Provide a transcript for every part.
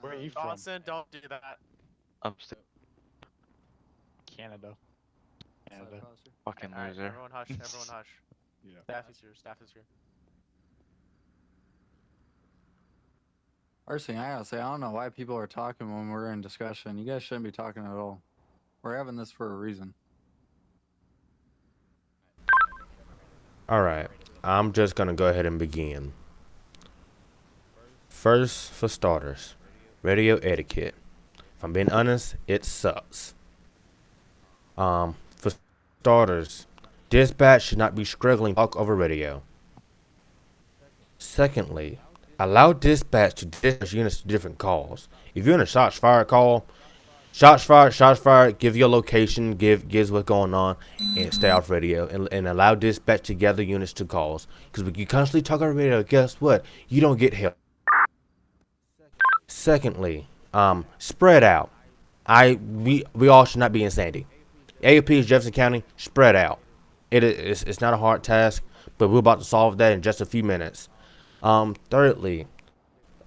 Where are you from? Dawson, don't do that. I'm still Canada. Canada. fucking Alright, loser. everyone hush, everyone hush. Yeah. Staff is here, staff is here. First thing I gotta say, I don't know why people are talking when we're in discussion. You guys shouldn't be talking at all. We're having this for a reason. Alright, I'm just gonna go ahead and begin. First, for starters, radio etiquette. If I'm being honest, it sucks. For starters, dispatch should not be struggling to talk over radio. Secondly, allow dispatch to dispatch units to different calls. If you're in a shots fired call, shots fired, give your location, gives what's going on, and stay off radio and allow dispatch to gather units to calls. Because when you constantly talk over radio, guess what? You don't get help. Secondly, spread out. We all should not be in Sandy. AOP is Jefferson County, spread out. It's not a hard task, but we're about to solve that in just a few minutes. Thirdly,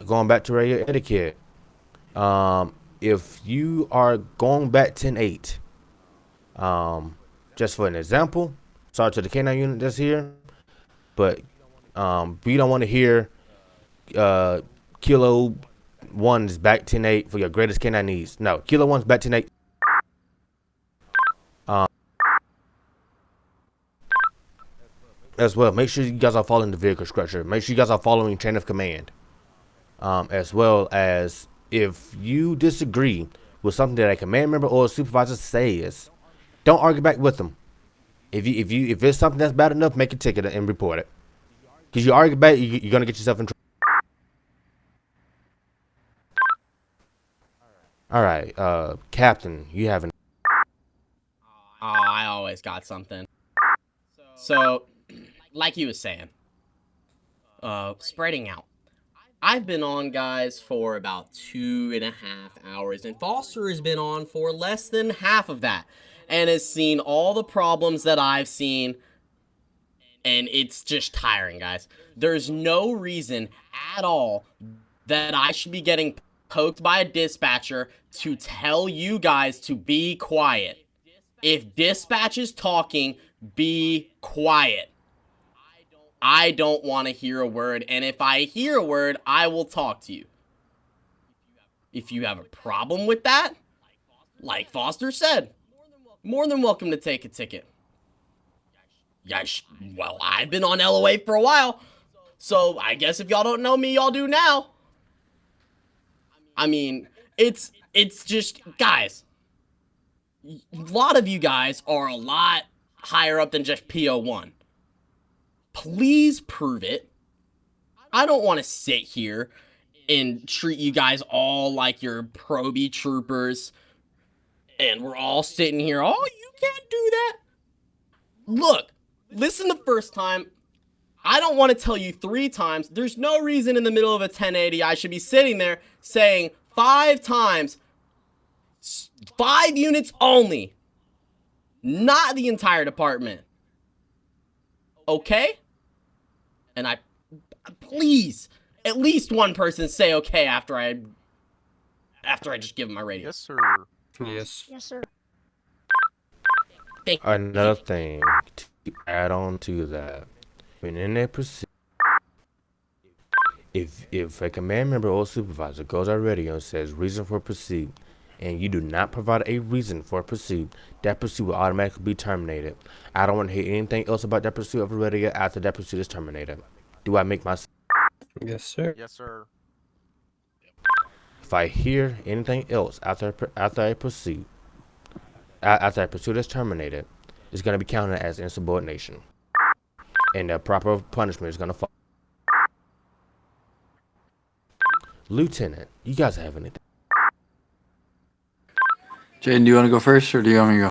going back to radio etiquette. If you are going back 10-8, just for an example, sorry to the K9 unit that's here, but we don't want to hear Kilo 1 is back 10-8 for your greatest K9 needs. No, Kilo 1's back 10-8. As well, make sure you guys are following the vehicle structure. Make sure you guys are following chain of command. As well as if you disagree with something that a command member or a supervisor says, don't argue back with them. If it's something that's bad enough, make a ticket and report it. Because you argue back, you're gonna get yourself in trouble. All right, Captain, you have an. Oh, I always got something. So, like you was saying, spreading out. I've been on, guys, for about 2.5 hours, and Foster has been on for less than half of that, and has seen all the problems that I've seen, and it's just tiring, guys. There's no reason at all that I should be getting poked by a dispatcher to tell you guys to be quiet. If dispatch is talking, be quiet. I don't want to hear a word, and if I hear a word, I will talk to you. If you have a problem with that, like Foster said, more than welcome to take a ticket. Well, I've been on LOA for a while, so I guess if y'all don't know me, y'all do now. I mean, it's just, guys, a lot of you guys are a lot higher up than just PO1. Please prove it. I don't want to sit here and treat you guys all like you're probie troopers. And we're all sitting here, oh, you can't do that. Look, listen the first time. I don't want to tell you 3 times. There's no reason in the middle of a 1080 I should be sitting there saying 5 times, 5 units only. Not the entire department. Okay? And please, at least one person say okay after I just give them my radio. Yes, sir. Yes. Yes, sir. Another thing to add on to that, when in a pursuit, if a command member or supervisor goes on radio and says reason for pursuit, and you do not provide a reason for pursuit, that pursuit will automatically be terminated. I don't want to hear anything else about that pursuit over radio after that pursuit is terminated. Do I make my? Yes, sir. Yes, sir. If I hear anything else after a pursuit is terminated, it's going to be counted as insubordination, and the proper punishment is going to fall. Lieutenant, you guys have anything? Jaden, do you want to go first, or do you want me to go?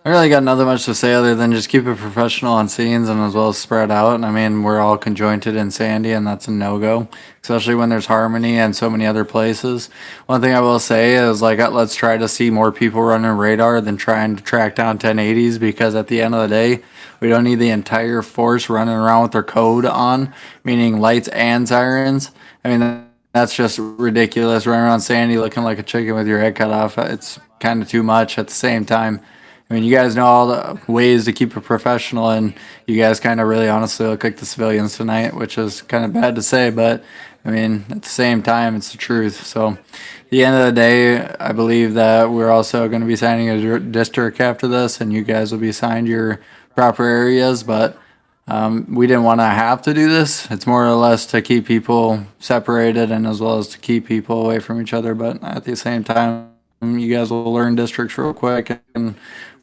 I really got nothing much to say other than just keep it professional on scenes and as well as spread out. And I mean, we're all conjointed in Sandy, and that's a no-go, especially when there's Harmony and so many other places. One thing I will say is, like, let's try to see more people running radar than trying to track down 1080s, because at the end of the day, we don't need the entire force running around with their code on, meaning lights and sirens. I mean, that's just ridiculous. Running around Sandy looking like a chicken with your head cut off. It's kind of too much at the same time. I mean, you guys know all the ways to keep it professional, and you guys kind of really honestly look like the civilians tonight, which is kind of bad to say, but I mean, at the same time, it's the truth. So, at the end of the day, I believe that we're also going to be signing a district after this, and you guys will be assigned your proper areas, but we didn't want to have to do this. It's more or less to keep people separated and as well as to keep people away from each other, but at the same time, you guys will learn districts real quick, and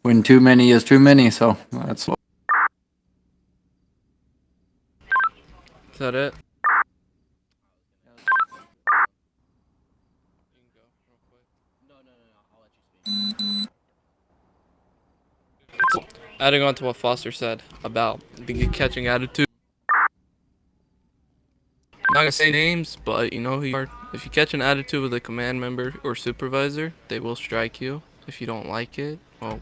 when too many is too many, so that's what. Is that it? Adding on to what Foster said about the catching attitude. I'm not gonna say names, but you know who you are. If you catch an attitude with a command member or supervisor, they will strike you. If you don't like it, well,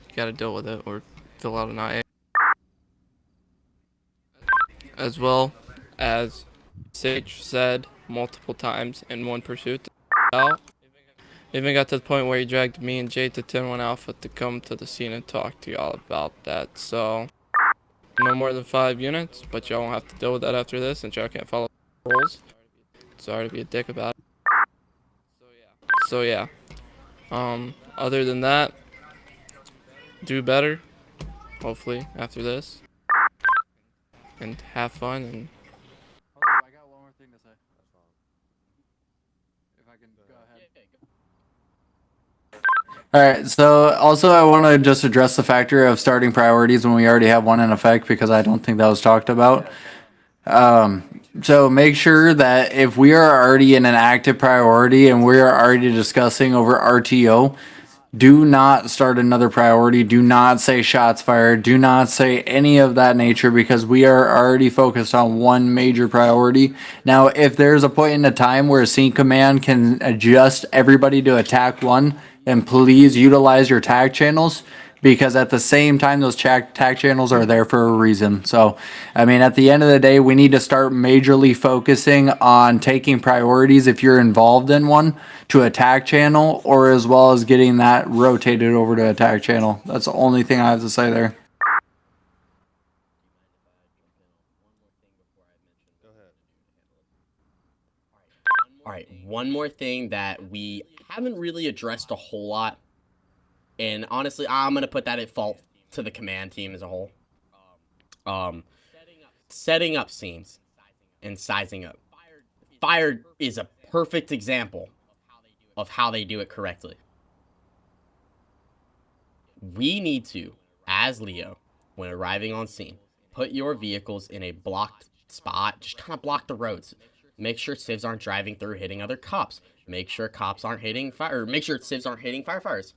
you gotta deal with it or fill out an IA. As well as Sage said multiple times in one pursuit out. Even got to the point where he dragged me and Jay to 10-1 Alpha to come to the scene and talk to y'all about that. So, no more than 5 units, but y'all won't have to deal with that after this, since y'all can't follow the rules. Sorry to be a dick about it. So yeah. Other than that, do better, hopefully, after this. And have fun and I got one more thing to say. If I can go ahead. All right, so also I want to just address the factor of starting priorities when we already have one in effect, because I don't think that was talked about. So make sure that if we are already in an active priority and we are already discussing over RTO, do not start another priority. Do not say shots fired. Do not say any of that nature, because we are already focused on one major priority. Now, if there's a point in the time where a scene command can adjust everybody to attack one, then please utilize your tag channels, because at the same time, those tag channels are there for a reason. So, I mean, at the end of the day, we need to start majorly focusing on taking priorities if you're involved in one to attack channel, or as well as getting that rotated over to attack channel. That's the only thing I have to say there. All right, one more thing that we haven't really addressed a whole lot, and honestly, I'm gonna put that at fault to the command team as a whole. Setting up scenes and sizing up. Fire is a perfect example of how they do it correctly. We need to, as Leo, when arriving on scene, put your vehicles in a blocked spot. Just kind of block the roads. Make sure civs aren't driving through, hitting other cops. Make sure cops aren't hitting fire. Or make sure civs aren't hitting firefighters.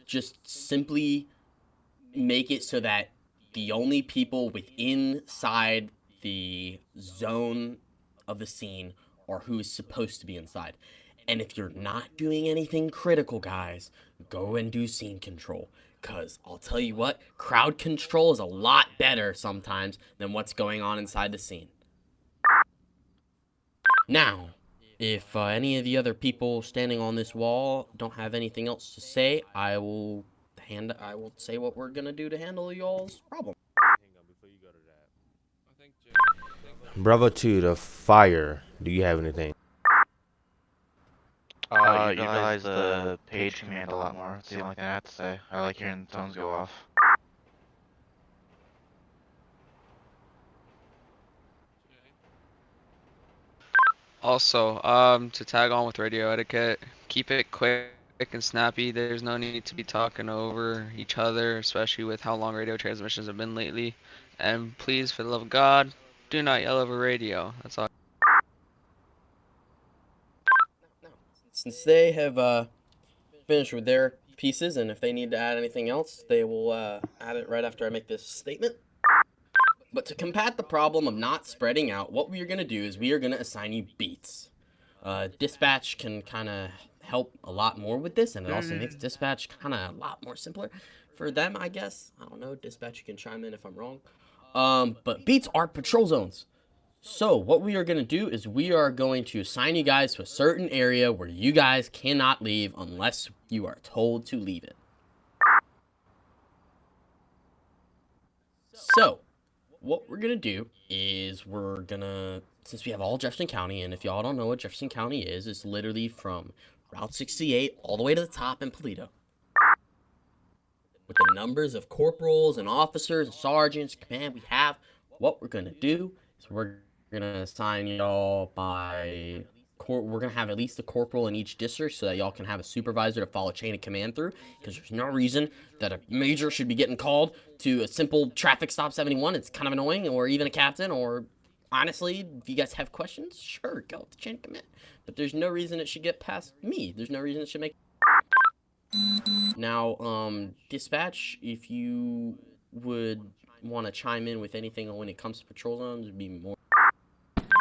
Just simply make it so that the only people inside the zone of the scene are who is supposed to be inside. And if you're not doing anything critical, guys, go and do scene control. Because I'll tell you what, crowd control is a lot better sometimes than what's going on inside the scene. Now, if any of the other people standing on this wall don't have anything else to say, I will say what we're gonna do to handle y'all's problem. Bravo 2 to Fire. Do you have anything? Utilize the page command a lot more. That's the only thing I have to say. I like hearing the tones go off. Also, to tag on with radio etiquette, keep it quick and snappy. There's no need to be talking over each other, especially with how long radio transmissions have been lately. And please, for the love of God, do not yell over radio. That's all. Since they have finished with their pieces, and if they need to add anything else, they will add it right after I make this statement. But to combat the problem of not spreading out, what we are going to do is we are going to assign you beats. Dispatch can kind of help a lot more with this, and it also makes dispatch kind of a lot more simpler for them, I guess. I don't know, dispatch, you can chime in if I'm wrong. But beats are patrol zones. So what we are going to do is we are going to assign you guys to a certain area where you guys cannot leave unless you are told to leave it. So what we're going to do is we're going to, since we have all Jefferson County, and if y'all don't know what Jefferson County is, it's literally from Route 68 all the way to the top in Paleto. With the numbers of corporals and officers and sergeants, command we have, what we're going to do is we're going to assign y'all by, we're going to have at least a corporal in each district so that y'all can have a supervisor to follow chain of command through, because there's no reason that a major should be getting called to a simple traffic stop 71. It's kind of annoying, or even a captain, or honestly, if you guys have questions, sure, go with the chain of command. But there's no reason it should get past me. There's no reason it should make... Now, dispatch, if you would want to chime in with anything when it comes to patrol zones, it'd be more...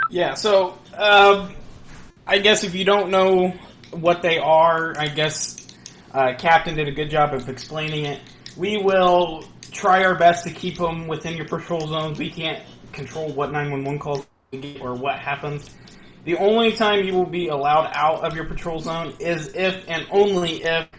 Yeah, so, I guess if you don't know what they are, I guess Captain did a good job of explaining it. We will try our best to keep them within your patrol zones. We can't control what 911 calls you get or what happens. The only time you will be allowed out of your patrol zone is if and only if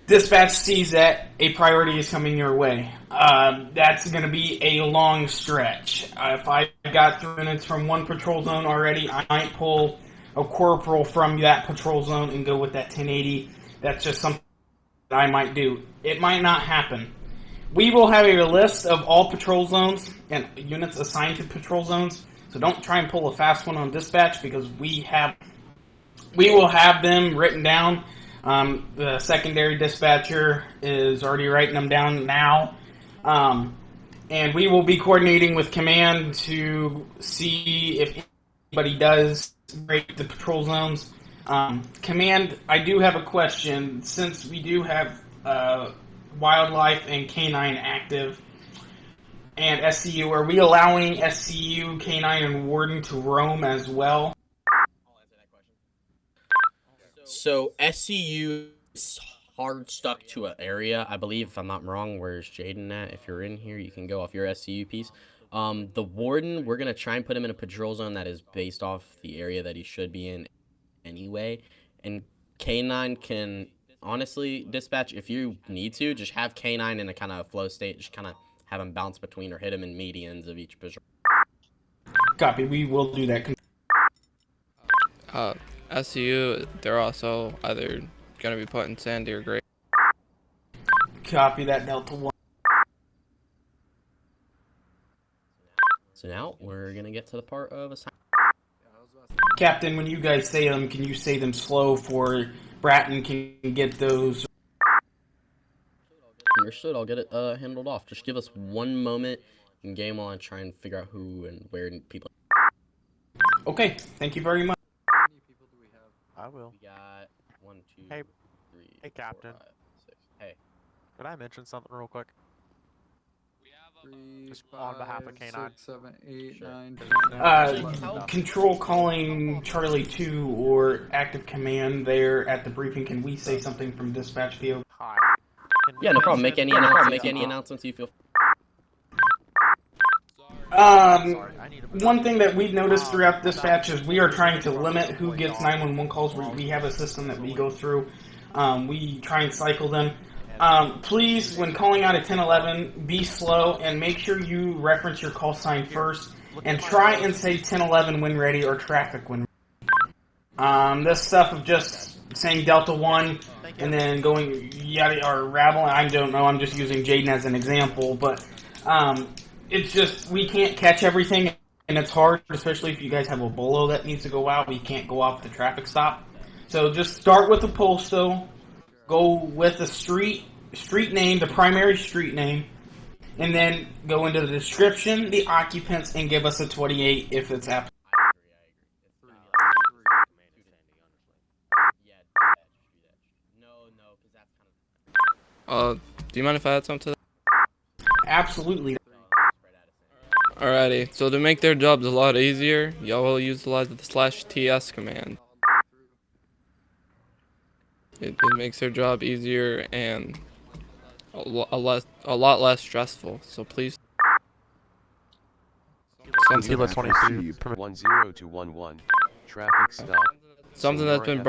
dispatch sees that a priority is coming your way. That's going to be a long stretch. If I got 3 minutes from one patrol zone already, I might pull a corporal from that patrol zone and go with that 1080. That's just something that I might do. It might not happen. We will have a list of all patrol zones and units assigned to patrol zones, so don't try and pull a fast one on dispatch, because we will have them written down. The secondary dispatcher is already writing them down now. And we will be coordinating with command to see if anybody does break the patrol zones. Command, I do have a question. Since we do have wildlife and canine active and SCU, are we allowing SCU, canine, and warden to roam as well? So SCU is hard stuck to an area, I believe, if I'm not wrong. Where's Jaden at? If you're in here, you can go off your SCU piece. The warden, we're gonna try and put him in a patrol zone that is based off the area that he should be in anyway. And K9 can honestly dispatch if you need to. Just have K9 in a kind of flow state. Just kind of have him bounce between or hit him in medians of each patrol. Copy. We will do that. SCU, they're also either gonna be put in Sandy or Gray. Copy that, Delta 1. So now we're gonna get to the part of assignment. Captain, when you guys say them, can you say them slow for Bratton can get those? Understood. I'll get it handled off. Just give us one moment in game while I try and figure out who and where people. Okay, thank you very much. How many people do we have? I will. We got 1, 2, Hey- 3. hey, 4, Captain. 5, 6. Hey. Could I mention something real quick? 3, Just on behalf of 5, K9. 6, 7, 8, Sure. 9, 10. Control calling Charlie 2 or active command there at the briefing. Can we say something from dispatch PO? Hi. Can we Yeah, no problem. Make mention- any announcements you feel. Sorry, I need a- One thing that we've noticed throughout dispatch is we are trying to limit who gets 911 calls. We have a system that we go through. We try and cycle them. Please, when calling out a 1011, be slow and make sure you reference your call sign first. And try and say 1011 when ready or traffic when ready. This stuff of just saying Delta 1 and then going yada or rabbling, I don't know, I'm just using Jaden as an example, but it's just, we can't catch everything, and it's hard, especially if you guys have a bolo that needs to go out. We can't go off the traffic stop. So just start with the postal, go with the street name, the primary street name, and then go into the description, the occupants, and give us a 28 if it's applicable. Do you mind if I add something to Absolutely. that? Alrighty, so to make their jobs a lot easier, y'all will utilize the /TS command. It makes their job easier and a lot less stressful. So please. Something Kilo 23. 10 to 11. Traffic stop. Something that's been